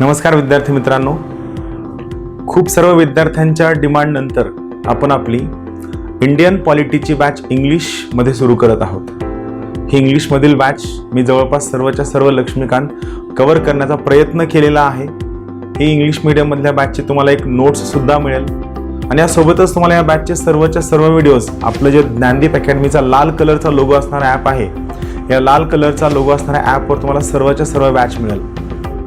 नमस्कार विद्यार्थी मित्रांनो, खूप सर्व विद्यार्थ्यांच्या डिमांड नंतर आपण आपली इंडियन पॉलिटीची बॅच इंग्लिशमध्ये सुरू करत आहोत. ही इंग्लिशमधील बॅच मी जवळपास सर्वच्या सर्व लक्ष्मीकांत कव्हर करण्याचा प्रयत्न केलेला आहे. ही इंग्लिश मीडियममधल्या बॅचची तुम्हाला एक नोट्ससुद्धा मिळेल आणि यासोबतच तुम्हाला या बॅचचे सर्वच्या सर्व व्हिडिओज, आपलं जे ज्ञानदीप अकॅडमीचा लाल कलरचा लोगो असणारा ॲप आहे, या लाल कलरचा लोगो असणाऱ्या ॲपवर तुम्हाला सर्वच्या सर्व बॅच मिळेल.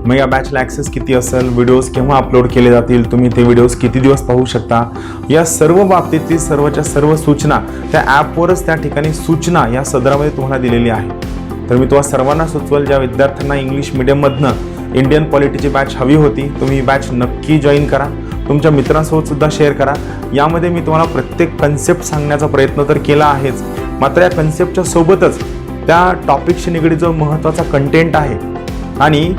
मग या बॅचला ॲक्सेस किती असेल, व्हिडिओज केव्हा अपलोड केले जातील, तुम्ही ते व्हिडिओज किती दिवस पाहू शकता, या सर्व बाबतीतली सर्वच्या सर्व सूचना त्या ॲपवरच त्या ठिकाणी सूचना या सदरामध्ये तुम्हाला दिलेली आहे. तर मी तुम्हाला सर्वांना सुचवेल, ज्या विद्यार्थ्यांना इंग्लिश मीडियममधनं इंडियन पॉलिटीची बॅच हवी होती, तुम्ही ही बॅच नक्की जॉईन करा. तुमच्या मित्रांसोबत सुद्धा शेअर करा. यामध्ये मी तुम्हाला प्रत्येक कन्सेप्ट सांगण्याचा प्रयत्न तर केला आहेच, मात्र या कन्सेप्टच्या सोबतच त्या टॉपिकशी निगडीत जो महत्त्वाचा कंटेंट आहे आणि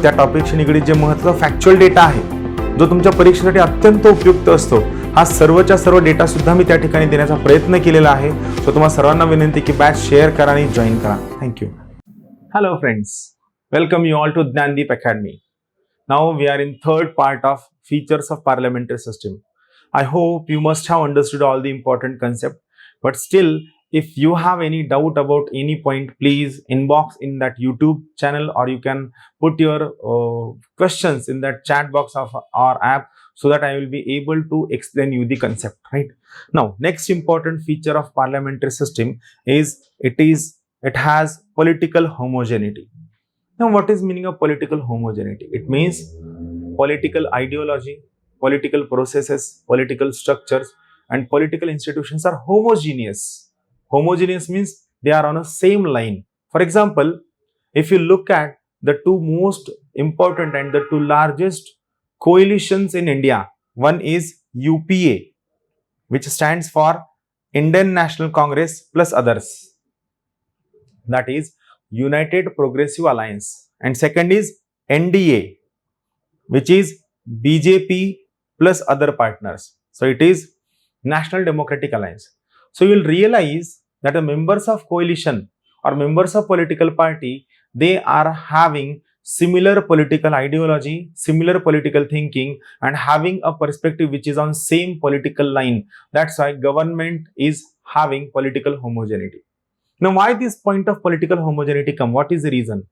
त्या टॉपिकशी निगडीत जे महत्त्वाचा फॅक्च्युअल डेटा आहे, जो तुमच्या परीक्षेसाठी अत्यंत उपयुक्त असतो, हा सर्वच्या सर्व डेटा सुद्धा मी त्या ठिकाणी देण्याचा प्रयत्न केलेला आहे. सो तुम्हाला सर्वांना विनंती की बॅच शेअर करा आणि जॉईन करा. Thank you. Hello friends, welcome you all to Gyandeep Academy. Now we are in third part of features of parliamentary system. I hope you must have understood all the important concept, but still if you have any doubt about any point, please inbox in that YouTube channel, or you can put your questions in that chat box of our app, so that I will be able to explain you the concept, right? Now, next important feature of parliamentary system is it has political homogeneity. Now, what is meaning of political homogeneity? It means political ideology, political processes, political structures, and political institutions are homogeneous. Homogeneous means they are on a same line. For example, if you look at the two most important and the two largest coalitions in India, one is UPA, which stands for Indian National Congress plus others. That is United Progressive Alliance. And second is NDA, which is BJP plus other partners. So it is National Democratic Alliance. So you will realize that the members of coalition or members of political party, they are having similar political ideology, similar political thinking, and having a perspective which is on same political line. That's why government is having political homogeneity. Now, why this point of political homogeneity come? What is the reason?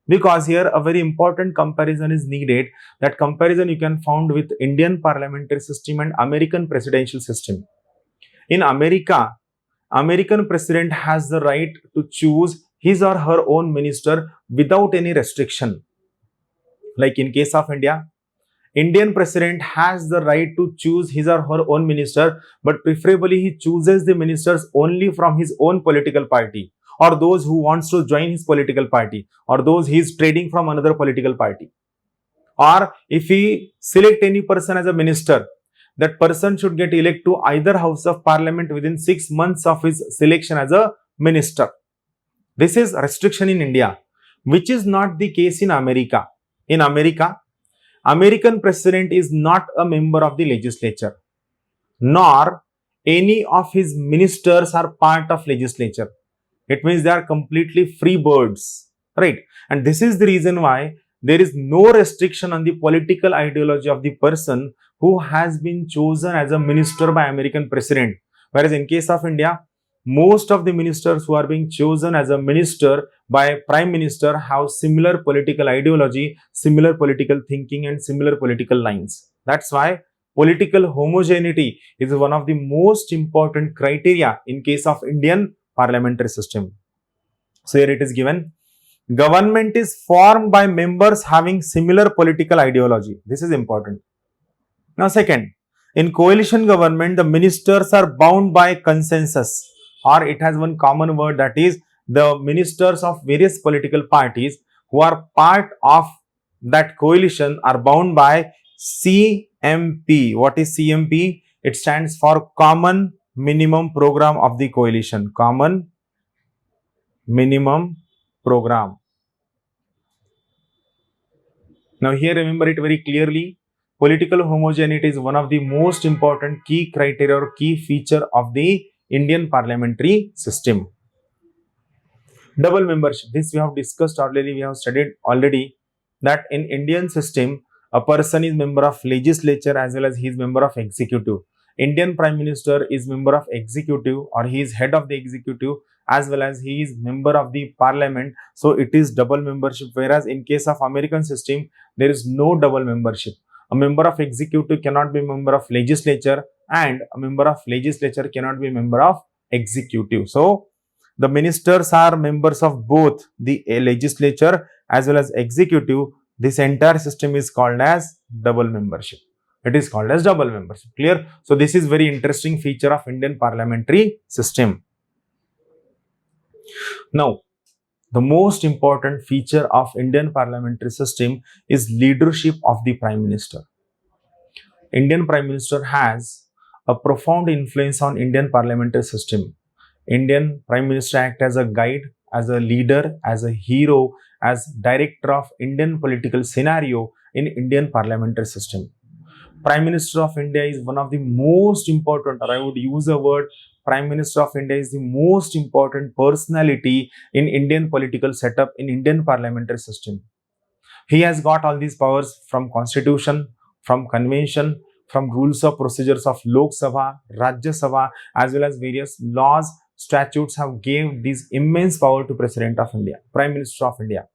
Because here a very important comparison is needed. That comparison you can found with Indian parliamentary system and American presidential system. In America, American president has the right to choose his or her own minister without any restriction. Like in case of India, Indian president has the right to choose his or her own minister, but preferably he chooses the ministers only from his own political party, or those who wants to join his political party, or those he is trading from another political party. Or if he select any person as a minister, that person should get elected to either house of parliament within 6 months of his selection as a minister. This is restriction in India, which is not the case in America. In America, American president is not a member of the legislature, nor any of his ministers are part of legislature. It means they are completely free birds, right? And this is the reason why there is no restriction on the political ideology of the person who has been chosen as a minister by American president. Whereas in case of India, most of the ministers who are being chosen as a minister by prime minister have similar political ideology, similar political thinking, and similar political lines. That's why political homogeneity is one of the most important criteria in case of Indian parliamentary system. So here it is given, government is formed by members having similar political ideology. This is important. Now second, in coalition government, the ministers are bound by consensus, or it has one common word, that is the ministers of various political parties who are part of that coalition are bound by CMP. What is CMP? It stands for Common Minimum Program of the coalition. Common Minimum Program. Now here remember it very clearly. Political homogeneity is one of the most important key criteria or key feature of the Indian parliamentary system. Double membership. This we have discussed already. We have studied already. that in Indian system, a person is member of legislature as well as he is member of executive. Indian Prime Minister is member of executive, or he is head of the executive, as well as he is member of the parliament. So it is double membership, whereas in case of American system, there is no double membership. A member of executive cannot be member of legislature, and a member of legislature cannot be member of executive. So the ministers are members of both the legislature as well as executive. This entire system is called as double membership. It is called as double membership. Clear? So this is very interesting feature of Indian parliamentary system. Now, the most important feature of Indian parliamentary system is leadership of the Prime Minister. Indian Prime Minister has a profound influence on Indian parliamentary system. Indian Prime Minister acts as a guide, as a leader, as a hero, as director of Indian political scenario in Indian parliamentary system. Prime Minister of India is one of the most important, or I would use the word, Prime Minister of India is the most important personality in Indian political setup in Indian parliamentary system. He has got all these powers from constitution, from convention, from rules of procedures of Lok Sabha, Rajya Sabha, as well as various laws, statutes have gave this immense power to President of India, Prime Minister of India.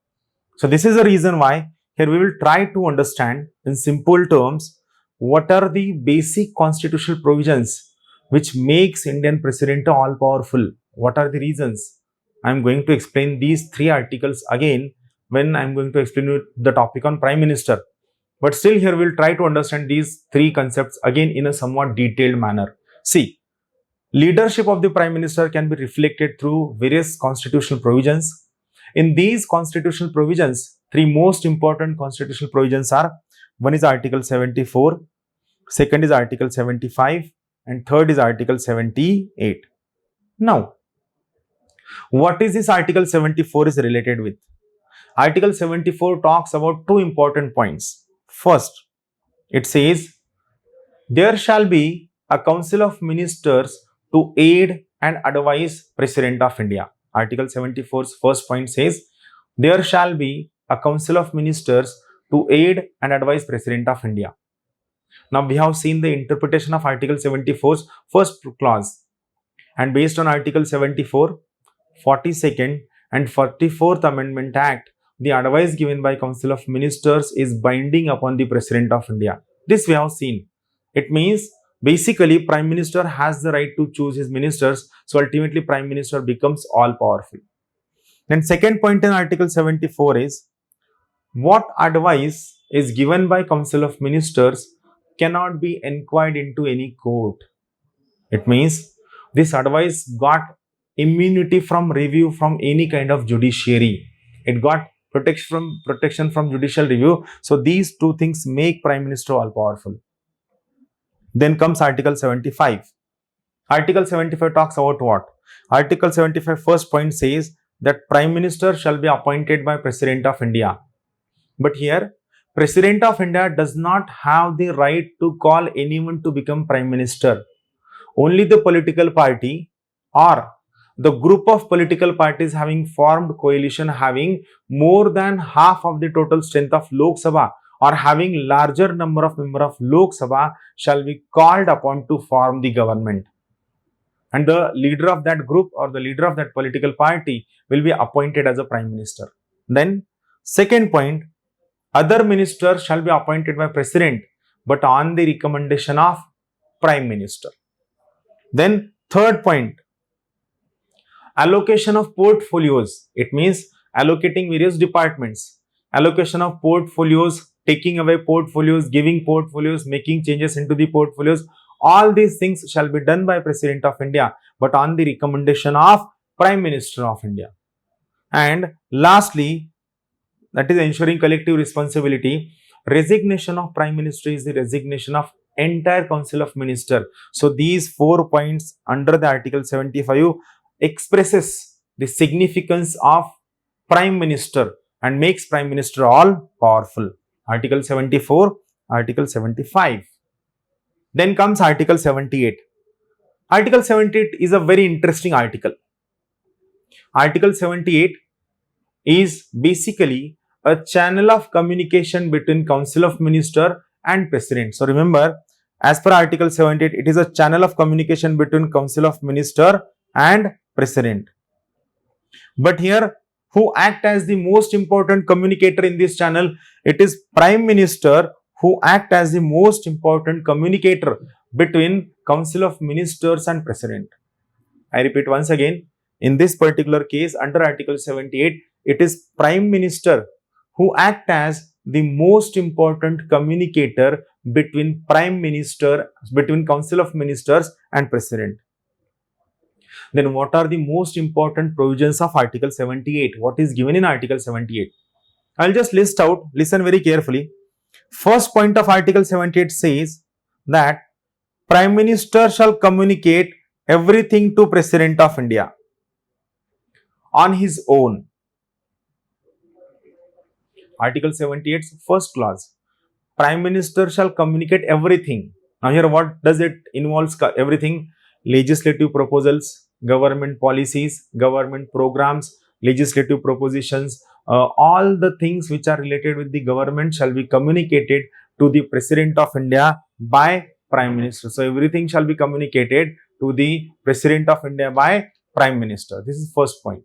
So this is the reason why here we will try to understand in simple terms what are the basic constitutional provisions which makes Indian president all powerful. What are the reasons? I am going to explain these three articles again when I am going to explain you the topic on Prime Minister. But still here we will try to understand these three concepts again in a somewhat detailed manner. See, leadership of the Prime Minister can be reflected through various constitutional provisions. In these constitutional provisions, three most important constitutional provisions are: one is Article 74, second is Article 75, and third is Article 78. Now, what is this Article 74 is related with? Article 74 talks about two important points. First, it says, there shall be a Council of Ministers to aid and advise President of India. Article 74's first point says, there shall be a Council of Ministers to aid and advise President of India. Now we have seen the interpretation of Article 74's first clause, and based on Article 74, 42nd and 44th Amendment Act, the advice given by Council of Ministers is binding upon the President of India. This we have seen. It means basically Prime Minister has the right to choose his ministers, so ultimately Prime Minister becomes all powerful. Then second point in Article 74 is, what advice is given by Council of Ministers cannot be inquired into any court. It means this advice got immunity from review from any kind of judiciary. It got protection from judicial review. So these two things make Prime Minister all powerful. Then comes Article 75. Article 75 talks about what? Article 75 first point says that Prime Minister shall be appointed by President of India. But here, President of India does not have the right to call anyone to become Prime Minister. Only the political party or the group of political parties having formed coalition having more than half of the total strength of Lok Sabha or having larger number of members of Lok Sabha shall be called upon to form the government. And the leader of that group or the leader of that political party will be appointed as a Prime Minister. Then, second point, other ministers shall be appointed by President but on the recommendation of Prime Minister. Then, third point, allocation of portfolios. It means allocating various departments. Allocation of portfolios, taking away portfolios, giving portfolios, making changes into the portfolios. All these things shall be done by President of India but on the recommendation of Prime Minister of India. And lastly, that is ensuring collective responsibility. Resignation of Prime Minister is the resignation of entire Council of Ministers. So these 4 points under the Article 75 expresses the significance of Prime Minister and makes Prime Minister all powerful. Article 74, Article 75. Then comes Article 78. Article 78 is a very interesting article. Article 78 is basically a channel of communication between Council of Minister and President. So remember, as per Article 78, it is a channel of communication between Council of Minister and President. But here, who act as the most important communicator in this channel? It is Prime Minister who act as the most important communicator between Council of Ministers and President. I repeat once again, in this particular case under Article 78, it is Prime Minister who act as the most important communicator between Prime Minister, between Council of Ministers and President. Then what are the most important provisions of Article 78? What is given in Article 78? I'll just list out, listen very carefully. First point of Article 78 says that Prime Minister shall communicate everything to President of India on his own. Article 78's first clause. Prime Minister shall communicate everything. Now here what does it involves? Everything: legislative proposals, government policies, government programs, legislative propositions, all the things which are related with the government shall be communicated to the President of India by Prime Minister. So everything shall be communicated to the President of India by Prime Minister. This is first point.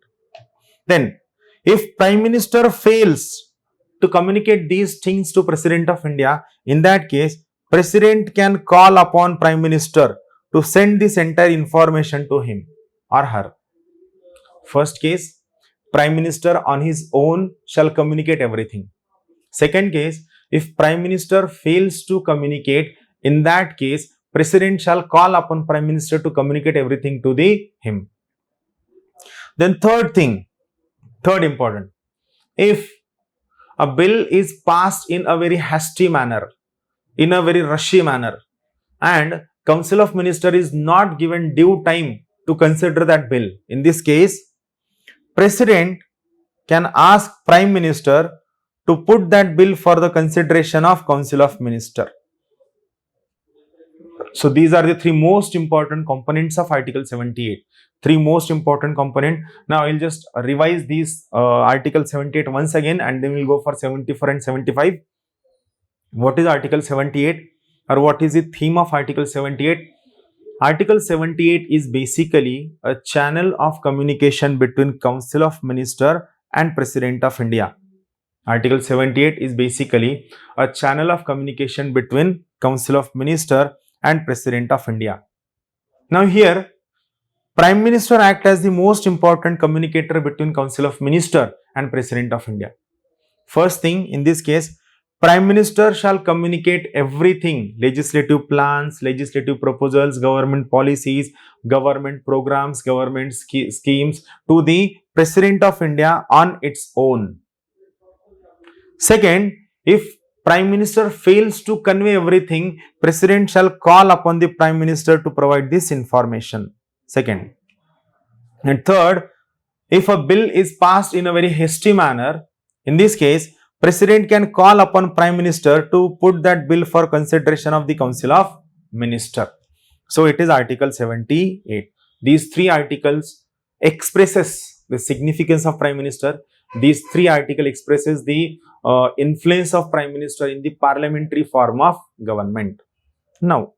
Then, if Prime Minister fails to communicate these things to President of India, in that case, President can call upon Prime Minister to send this entire information to him or her. First case, Prime Minister on his own shall communicate everything. Second case, if Prime Minister fails to communicate, in that case, President shall call upon Prime Minister to communicate everything to him. Then third thing, third important, if a bill is passed in a very hasty manner, in a very rushy manner, and Council of Minister is not given due time to consider that bill, in this case, President can ask Prime Minister to put that bill for the consideration of Council of Minister. So these are the three most important components of Article 78. Three most important component. Now I will just revise these Article 78 once again, and then we will go for 74 and 75. What is Article 78, or what is the theme of Article 78? Article 78 is basically a channel of communication between Council of Minister and President of India. Article 78 is basically a channel of communication between Council of Minister and President of India. Now here, Prime Minister act as the most important communicator between Council of Minister and President of India. First thing, in this case, Prime Minister shall communicate everything: legislative plans, legislative proposals, government policies, government programs, government schemes to the President of India on its own. Second, if Prime Minister fails to convey everything, President shall call upon the Prime Minister to provide this information. Second. And third, if a bill is passed in a very hasty manner, in this case, President can call upon Prime Minister to put that bill for consideration of the Council of Minister. So it is Article 78. These three articles expresses the significance of Prime Minister. These three articles expresses the influence of Prime Minister in the parliamentary form of government. Now,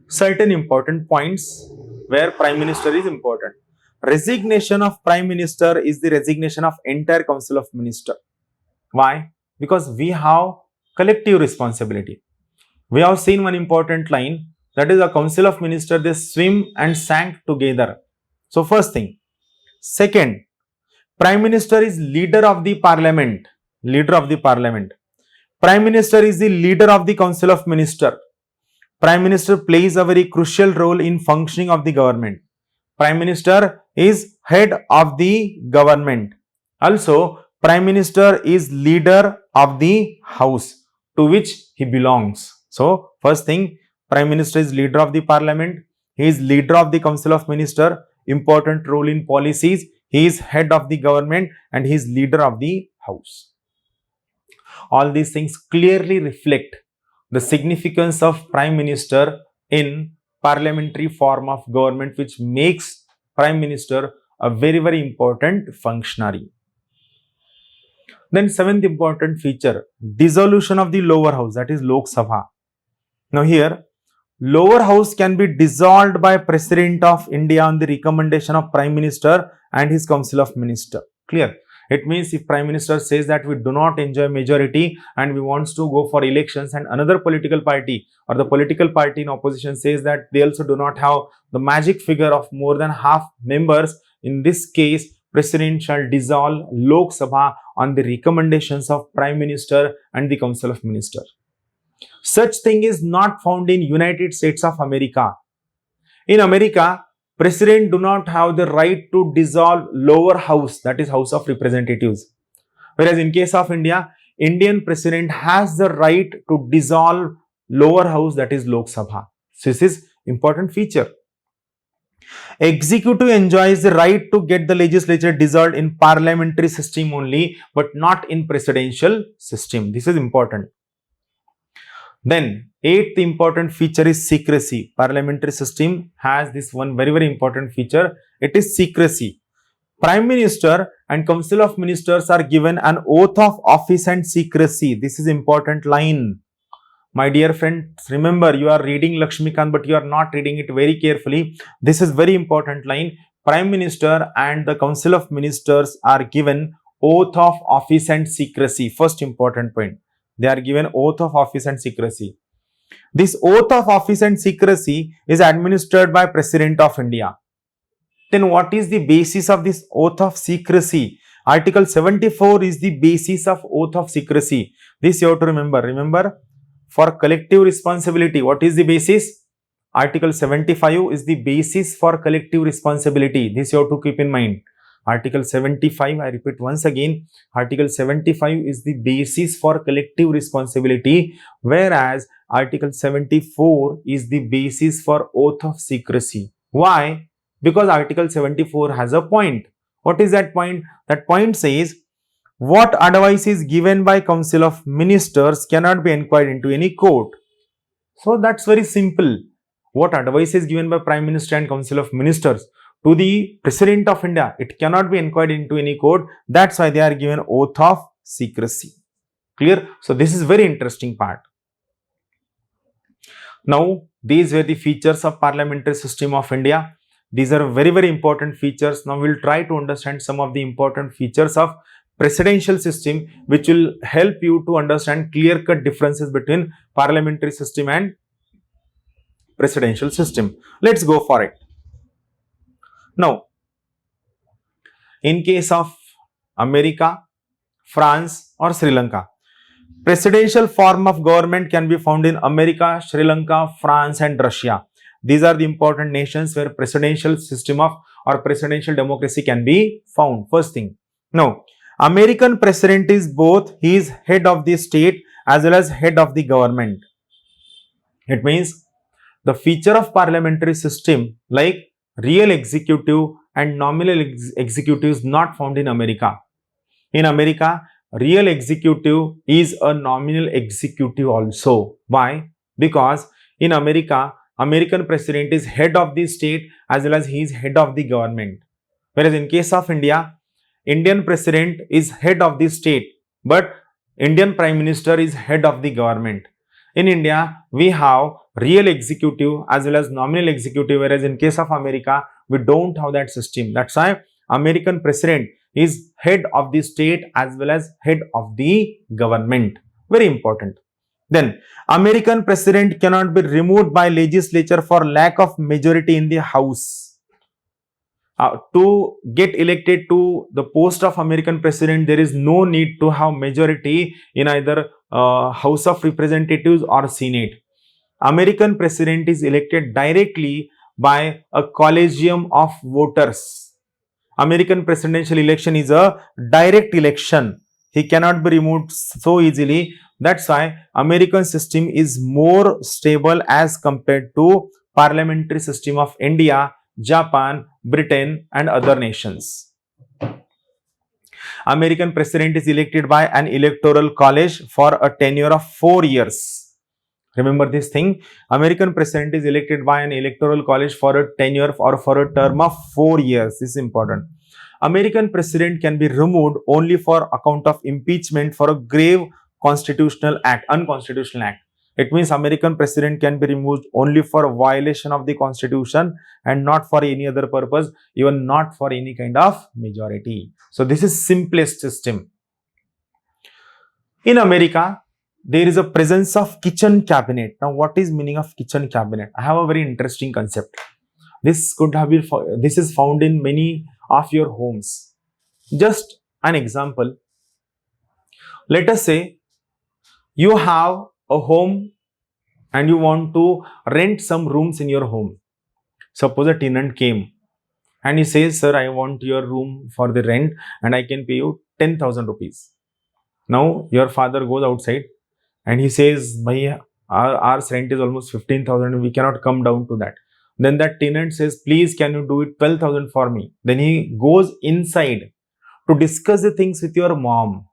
certain important points where Prime Minister is important. Resignation of Prime Minister is the resignation of entire Council of Minister. Why? Because we have collective responsibility. We have seen one important line, that is, a Council of Minister, they swim and sank together. So first thing. Second, Prime Minister is leader of the Parliament. Leader of the Parliament. Prime Minister is the leader of the Council of Minister. Prime Minister plays a very crucial role in functioning of the government. Prime Minister is head of the government. Also, Prime Minister is leader of the house to which he belongs. So, first thing, Prime Minister is leader of the Parliament. He is leader of the Council of Minister. Important role in policies. He is head of the government and he is leader of the house. All these things clearly reflect the significance of Prime Minister in parliamentary form of government, which makes Prime Minister a very, very important functionary. Then seventh important feature, dissolution of the lower house, that is Lok Sabha. Now here, lower house can be dissolved by President of India on the recommendation of Prime Minister and his Council of Ministers. Clear? It means if Prime Minister says that we do not enjoy majority and we wants to go for elections, and another political party or the political party in opposition says that they also do not have the magic figure of more than half members, in this case President shall dissolve Lok Sabha on the recommendations of Prime Minister and the Council of Ministers. Such thing is not found in United States of America. In America, President do not have the right to dissolve lower house, that is House of Representatives. Whereas in case of India, Indian President has the right to dissolve lower house, that is Lok Sabha. So this is important feature. Executive enjoys the right to get the legislature dissolved in parliamentary system only, but not in presidential system. This is important. Then, eighth important feature is secrecy. Parliamentary system has this one very important feature. It is secrecy. Prime Minister and Council of Ministers are given an oath of office and secrecy. This is important line. My dear friends, remember you are reading Lakshmikant, but you are not reading it very carefully. This is very important line. Prime Minister and the Council of Ministers are given oath of office and secrecy. First important point. They are given oath of office and secrecy. This oath of office and secrecy is administered by President of India. Then what is the basis of this oath of secrecy? Article 74 is the basis of oath of secrecy. This you have to remember. Remember, for collective responsibility, what is the basis? Article 75 is the basis for collective responsibility. This you have to keep in mind. Article 75, I repeat once again, Article 75 is the basis for collective responsibility, whereas Article 74 is the basis for oath of secrecy. Why? Because Article 74 has a point. What is that point? That point says, what advice is given by Council of Ministers cannot be inquired into any court. So that's very simple. What advice is given by Prime Minister and Council of Ministers to the President of India, it cannot be inquired into any court. That's why they are given oath of secrecy. Clear? So this is very interesting part. Now, these were the features of parliamentary system of India. These are very important features. Now, we'll try to understand some of the important features of presidential system, which will help you to understand clear-cut differences between parliamentary system and presidential system. Let's go for it. Now, in case of America, France or Sri Lanka, presidential form of government can be found in America, Sri Lanka, France and Russia. These are the important nations where presidential system of or presidential democracy can be found. First thing. Now, American president is both, he is head of the state as well as head of the government. It means the feature of parliamentary system like real executive and nominal executive is not found in America. In America, real executive is a nominal executive also. Why? Because in America, American president is head of the state as well as he is head of the government. Whereas in case of India, Indian president is head of the state, but Indian prime minister is head of the government. In India, we have real executive as well as nominal executive, whereas in case of America, we don't have that system. That's why American president is head of the state as well as head of the government. Very important. Then, American president cannot be removed by legislature for lack of majority in the House. To get elected to the post of American president, there is no need to have majority in either House of Representatives or Senate. American president is elected directly by a collegium of voters. American presidential election is a direct election. He cannot be removed so easily. That's why American system is more stable as compared to parliamentary system of India, Japan, Britain and other nations. American president is elected by an electoral college for a tenure of 4 years. Remember this thing, American president is elected by an electoral college for a tenure or for a term of 4 years. This is important. American president can be removed only for account of impeachment for a grave constitutional act, unconstitutional act. It means American president can be removed only for a violation of the constitution and not for any other purpose, even not for any kind of majority. So this is simplest system. In America, there is a presence of kitchen cabinet. Now, what is meaning of kitchen cabinet? I have a very interesting concept. This is found in many of your homes. Just an example. Let us say you have a home and you want to rent some rooms in your home. Suppose a tenant came and he says, sir, I want your room for the rent and I can pay you 10,000 rupees. Now your father goes outside and he says, our rent is almost 15,000 and we cannot come down to that. Then that tenant says, please can you do it 12,000 for me. Then he goes inside to discuss the things with your mom,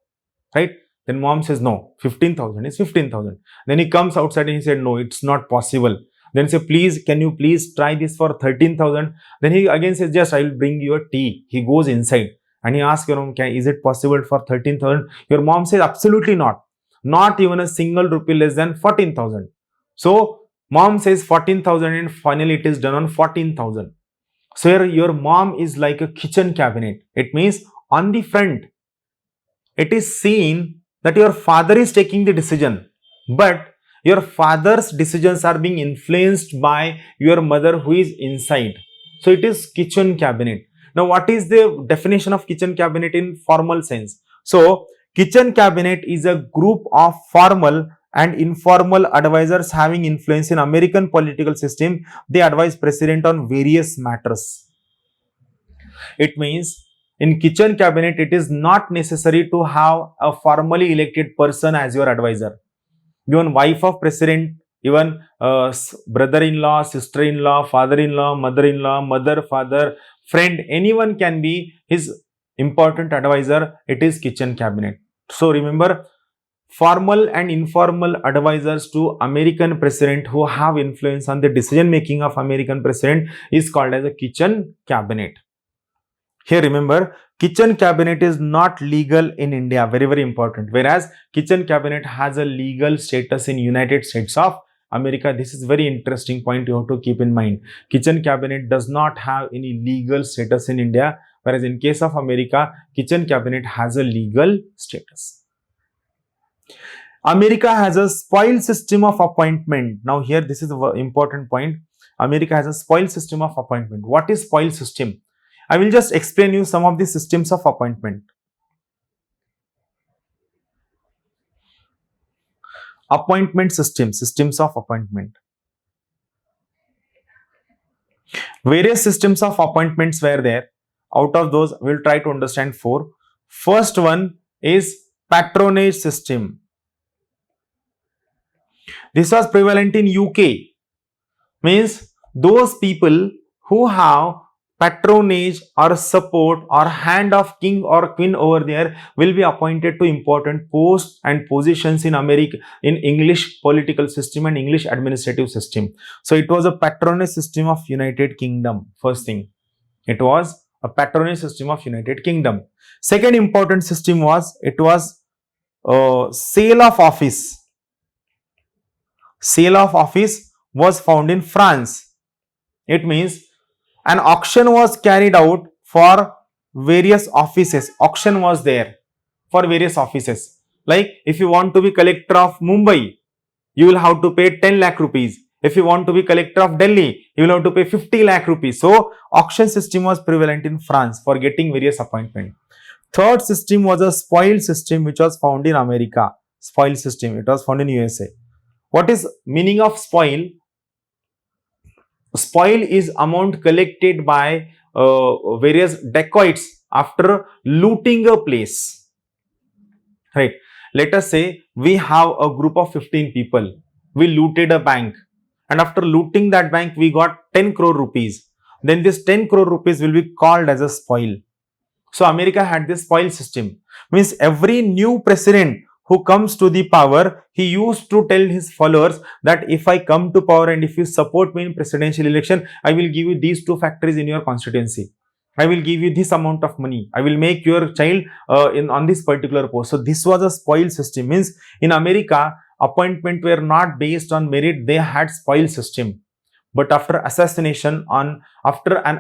right? Then mom says, no, 15,000 is 15,000. Then he comes outside and he said, no, it's not possible. Then say, please, can you please try this for 13,000? Then he again says, yes, I will bring you a tea. He goes inside and he asks your mom, is it possible for 13,000? Your mom says, absolutely not. Not even a single rupee less than 14,000. So mom says 14,000 and finally it is done on 14,000. So here your mom is like a kitchen cabinet. It means on the front, it is seen that your father is taking the decision, but your father's decisions are being influenced by your mother who is inside. So it is kitchen cabinet. Now what is the definition of kitchen cabinet in formal sense? So kitchen cabinet is a group of formal and informal advisors having influence in American political system. They advise president on various matters. It means in kitchen cabinet, it is not necessary to have a formally elected person as your advisor. Even wife of president, even brother-in-law, sister-in-law, father-in-law, mother-in-law, mother, father, friend, anyone can be his important advisor. It is kitchen cabinet. So remember, formal and informal advisors to American president who have influence on the decision making of American president is called as a kitchen cabinet. Here remember, kitchen cabinet is not legal in India, very, very important. Whereas kitchen cabinet has a legal status in United States of America. This is very interesting point you have to keep in mind. Kitchen cabinet does not have any legal status in India, whereas in case of America, kitchen cabinet has a legal status. America has a spoil system of appointment. Now here, this is an important point. America has a spoil system of appointment. What is spoil system? I will just explain you some of the systems of appointment. Appointment system, systems of appointment. Various systems of appointments were there. Out of those, we will try to understand 4. First one is patronage system. This was prevalent in UK. Means those people who have patronage or support or hand of king or queen over there will be appointed to important posts and positions in America, in English political system and English administrative system. So it was a patronage system of United Kingdom. First thing, it was a patronage system of United Kingdom. Second important system was, it was sale of office. Sale of office was found in France. It means an auction was carried out for various offices. Auction was there for various offices. Like if you want to be collector of Mumbai, you will have to pay 10 lakh rupees. If you want to be collector of Delhi, you will have to pay 50 lakh rupees. So auction system was prevalent in France for getting various appointments. Third system was a spoil system which was found in America. Spoil system, it was found in USA. What is meaning of spoil? Spoil is amount collected by various dacoits after looting a place. Right. Let us say we have a group of 15 people. We looted a bank, and after looting that bank, we got 10 crore rupees. Then this 10 crore rupees will be called as a spoil. So America had this spoil system. Means every new president who comes to the power, he used to tell his followers that if I come to power and if you support me in presidential election, I will give you these 2 factories in your constituency. I will give you this amount of money. I will make your child on this particular post. So this was a spoil system. Means in America, appointment were not based on merit. They had spoil system. But after an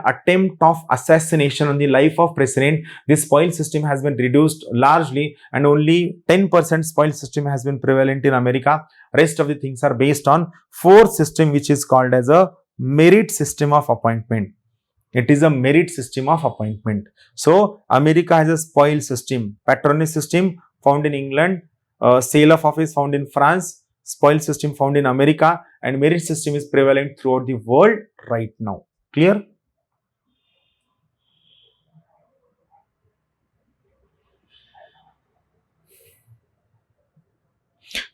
attempt of assassination on the life of president, this spoil system has been reduced largely, and only 10% spoil system has been prevalent in America. Rest of the things are based on fourth system, which is called as a merit system of appointment. It is a merit system of appointment. So America has a spoil system, patronage system found in England, sale of office found in France, spoil system found in America, and merit system is prevalent throughout the world right now. Clear?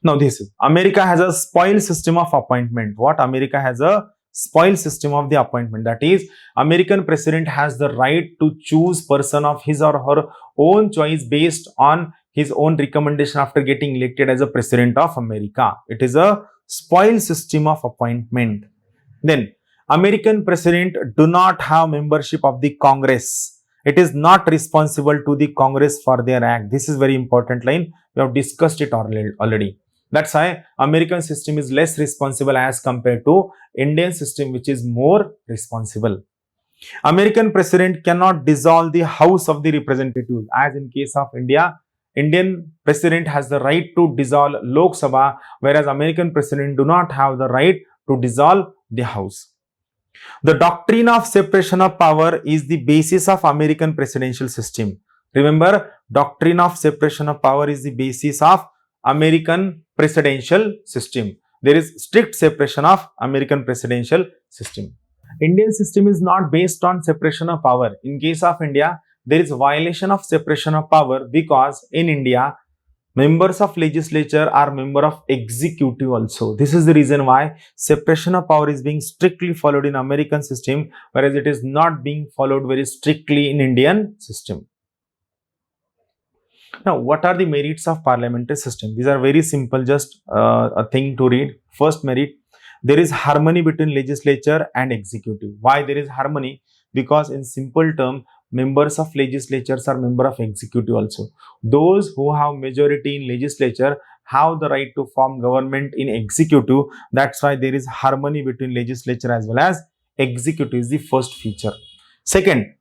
Now this is America has a spoil system of appointment. What? America has a spoil system of the appointment. That is, American president has the right to choose person of his or her own choice based on his own recommendation after getting elected as a president of America. It is a spoil system of appointment. Then American president do not have membership of the Congress. It is not responsible to the Congress for their act. This is very important line. We have discussed it already. That's why American system is less responsible as compared to Indian system, which is more responsible. American president cannot dissolve the House of the Representatives. As in case of India, Indian president has the right to dissolve Lok Sabha, whereas American president do not have the right to dissolve the House. The doctrine of separation of power is the basis of American presidential system. Remember, doctrine of separation of power is the basis of American presidential system. There is strict separation of American presidential system. Indian system is not based on separation of power. In case of India, there is violation of separation of power because in India, members of legislature are member of executive also. This is the reason why separation of power is being strictly followed in American system, whereas it is not being followed very strictly in Indian system. Now, what are the merits of parliamentary system? These are very simple, just a thing to read. First merit, there is harmony between legislature and executive. Why there is harmony? Because in simple term, members of legislatures are member of executive also. Those who have majority in legislature have the right to form government in executive. That's why there is harmony between legislature as well as executive is the first feature. Second,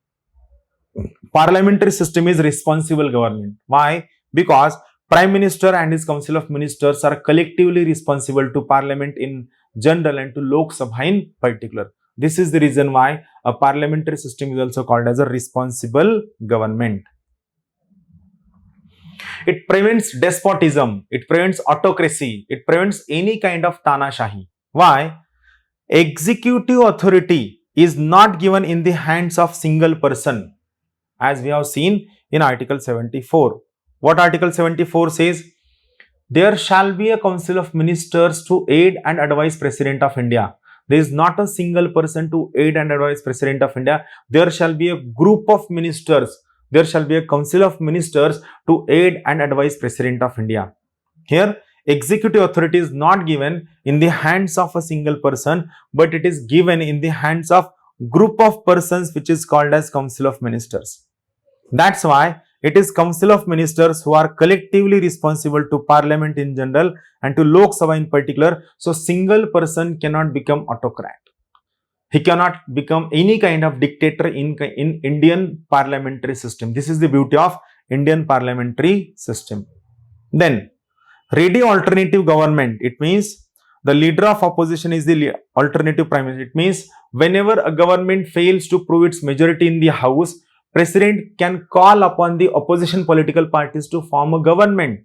parliamentary system is responsible government. Why? Because Prime Minister and his Council of Ministers are collectively responsible to Parliament in general and to Lok Sabha in particular. This is the reason why a parliamentary system is also called as a responsible government. It prevents despotism, it prevents autocracy, it prevents any kind of tanashahi. Why? Executive authority is not given in the hands of single person, as we have seen in Article 74. What Article 74 says? There shall be a Council of Ministers to aid and advise President of India. There is not a single person to aid and advise President of India. There shall be a group of ministers. There shall be a Council of Ministers to aid and advise President of India. Here, executive authority is not given in the hands of a single person, but it is given in the hands of group of persons, which is called as Council of Ministers. That's why it is Council of Ministers who are collectively responsible to Parliament in general and to Lok Sabha in particular. So single person cannot become autocrat. He cannot become any kind of dictator in Indian parliamentary system. This is the beauty of Indian parliamentary system. Then, ready alternative government. It means the leader of opposition is the alternative prime minister. It means whenever a government fails to prove its majority in the house, President can call upon the opposition political parties to form a government.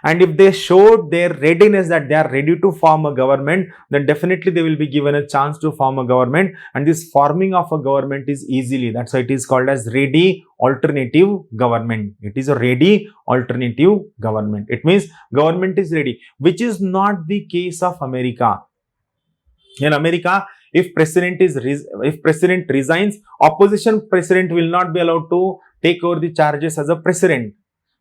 And if they showed their readiness that they are ready to form a government, then definitely they will be given a chance to form a government. And this forming of a government is easily. That's why it is called as ready alternative government. It is a ready alternative government. It means government is ready, which is not the case of America. In America, if president resigns, opposition president will not be allowed to take over the charges as a president.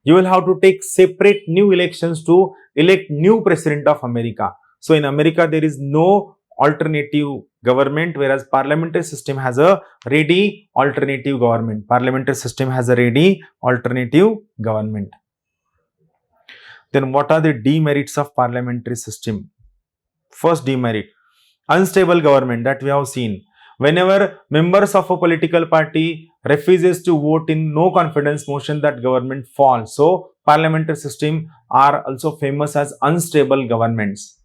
You will have to take separate new elections to elect new president of America. So in America, there is no alternative government, whereas parliamentary system has a ready alternative government. Parliamentary system has a ready alternative government. Then what are the demerits of parliamentary system? First demerit, unstable government, that we have seen. Whenever members of a political party refuses to vote in no confidence motion, that government falls. So parliamentary system are also famous as unstable governments.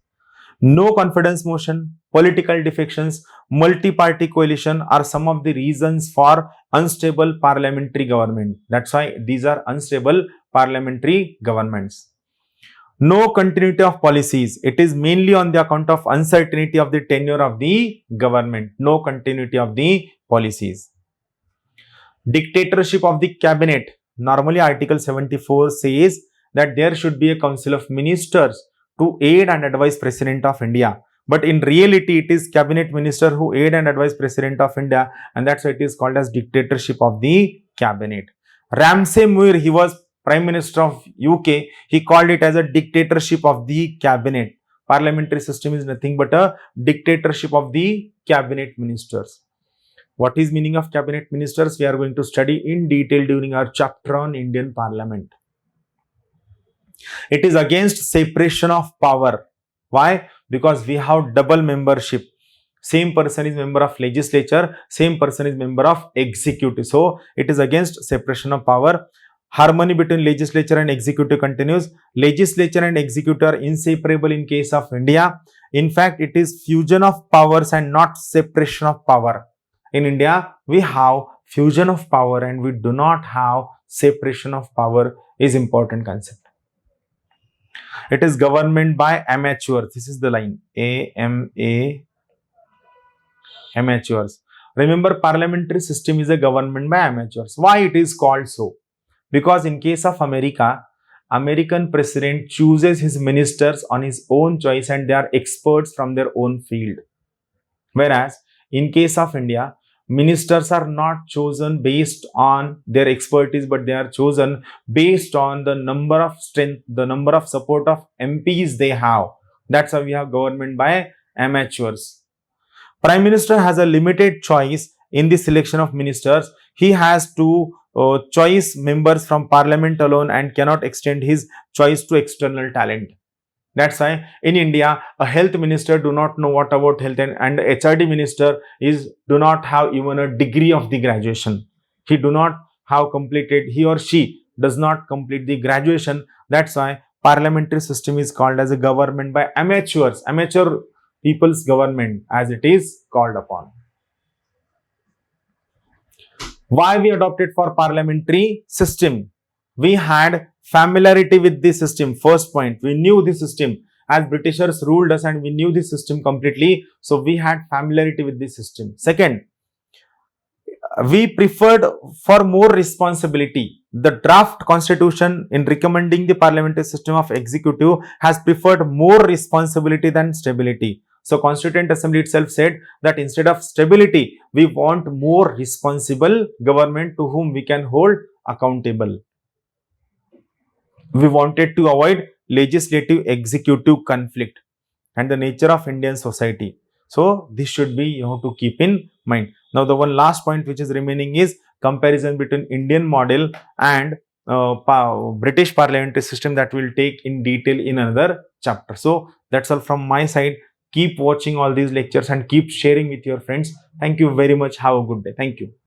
No confidence motion, political defections, multi-party coalition are some of the reasons for unstable parliamentary government. That's why these are unstable parliamentary governments. No continuity of policies. It is mainly on the account of uncertainty of the tenure of the government. No continuity of the policies. Dictatorship of the cabinet. Normally Article 74 says that there should be a council of ministers to aid and advise President of India. But in reality, it is cabinet minister who aid and advise President of India, and that's why it is called as dictatorship of the cabinet. Ramsay Muir, he was Prime Minister of UK, he called it as a dictatorship of the cabinet. Parliamentary system is nothing but a dictatorship of the cabinet ministers. What is meaning of cabinet ministers? We are going to study in detail during our chapter on Indian Parliament. It is against separation of power. Why? Because we have double membership. Same person is member of legislature, same person is member of executive. So it is against separation of power. Harmony between legislature and executive continues. Legislature and executive are inseparable in case of India. In fact, it is fusion of powers and not separation of power. In India, we have fusion of power and we do not have separation of power, is important concept. It is government by amateurs. This is the line. Amateurs. Remember, parliamentary system is a government by amateurs. Why it is called so? Because in case of America, American president chooses his ministers on his own choice and they are experts from their own field. Whereas in case of India, ministers are not chosen based on their expertise, but they are chosen based on the number of strength, the number of support of MPs they have. That's how we have government by amateurs. Prime Minister has a limited choice in the selection of ministers. He has to choice members from parliament alone and cannot extend his choice to external talent. That's why in India, a health minister do not know what about health, and HRD minister do not have even a degree of the graduation. He do not have completed, he or she does not complete the graduation. That's why parliamentary system is called as a government by amateurs, amateur people's government as it is called upon. Why we adopted for parliamentary system? We had familiarity with this system. First point, we knew the system as Britishers ruled us and we knew the system completely. So we had familiarity with the system. Second, we preferred for more responsibility. The draft constitution in recommending the parliamentary system of executive has preferred more responsibility than stability. So Constituent Assembly itself said that instead of stability, we want more responsible government to whom we can hold accountable. We wanted to avoid legislative executive conflict and the nature of Indian society. So this should be, you have to keep in mind. Now the one last point which is remaining is comparison between Indian model and British parliamentary system, that will take in detail in another chapter. So that's all from my side. Keep watching all these lectures and keep sharing with your friends. Thank you very much. Have a good day. Thank you.